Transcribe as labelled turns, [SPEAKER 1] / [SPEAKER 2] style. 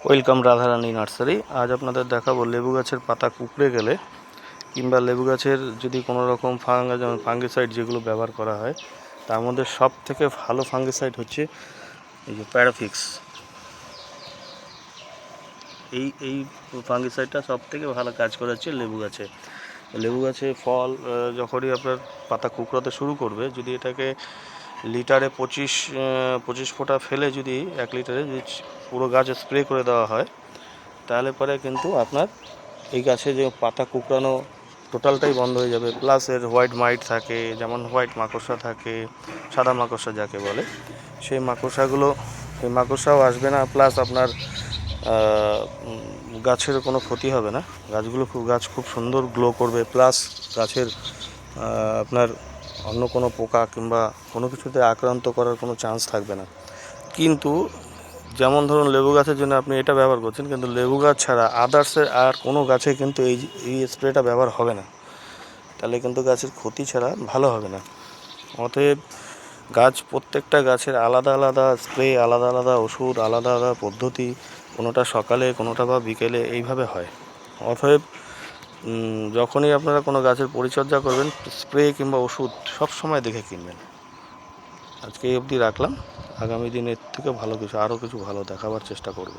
[SPEAKER 1] Welcome Radharani nursery. আজ আপনাদের দেখাবো লেবু গাছের পাতা কুঁকড়ে গেলে কিংবা লেবু গাছের যদি কোনো রকম যেমন ফাঙ্গিসাইড যেগুলো ব্যবহার করা হয়, তার মধ্যে সব থেকে ভালো ফাঙ্গিসাইড হচ্ছে এই যে প্যারাফিক্স। এই ফাঙ্গিসাইডটা সব থেকে ভালো কাজ করে হচ্ছে লেবু গাছে ফল যখনই আপনার পাতা কুঁকড়াতে শুরু করবে, যদি এটাকে লিটারে 25 ফোঁটা ফেলে যদি 1 লিটারে যদি পুরো গাছে স্প্রে করে দেওয়া হয়, তাহলে পরে কিন্তু আপনার এই গাছে যে পাতা কুঁকড়ানো টোটালটাই বন্ধ হয়ে যাবে। প্লাস এর হোয়াইট মাইট থাকে, যেমন হোয়াইট মাকড়সা থাকে, সাদা মাকড়সা যাকে বলে, সেই মাকড়সাও আসবে না। প্লাস আপনার গাছের কোনো ক্ষতি হবে না, গাছ খুব সুন্দর গ্লো করবে। প্লাস গাছের আপনার অন্য কোনো পোকা কিংবা কোনো কিছুতে আক্রান্ত করার কোনো চান্স থাকবে না। কিন্তু যেমন ধরুন লেবু গাছের জন্য আপনি এটা ব্যবহার করছেন, কিন্তু লেবু গাছ ছাড়া আদার্সের আর কোনো গাছে কিন্তু এই স্প্রেটা ব্যবহার হবে না। তাহলে কিন্তু গাছের ক্ষতি ছাড়া ভালো হবে না। অতএব প্রত্যেকটা গাছের আলাদা আলাদা স্প্রে, আলাদা আলাদা ওষুধ, আলাদা আলাদা পদ্ধতি, কোনোটা সকালে কোনোটা বা বিকেলে এইভাবে হয়। অতএব যখনই আপনারা কোনো গাছের পরিচর্যা করবেন, স্প্রে কিংবা ওষুধ সব সময় দেখে কিনবেন। আজকে এই অবধি রাখলাম। আগামী দিনের থেকে আরও কিছু ভালো দেখাবার চেষ্টা করব।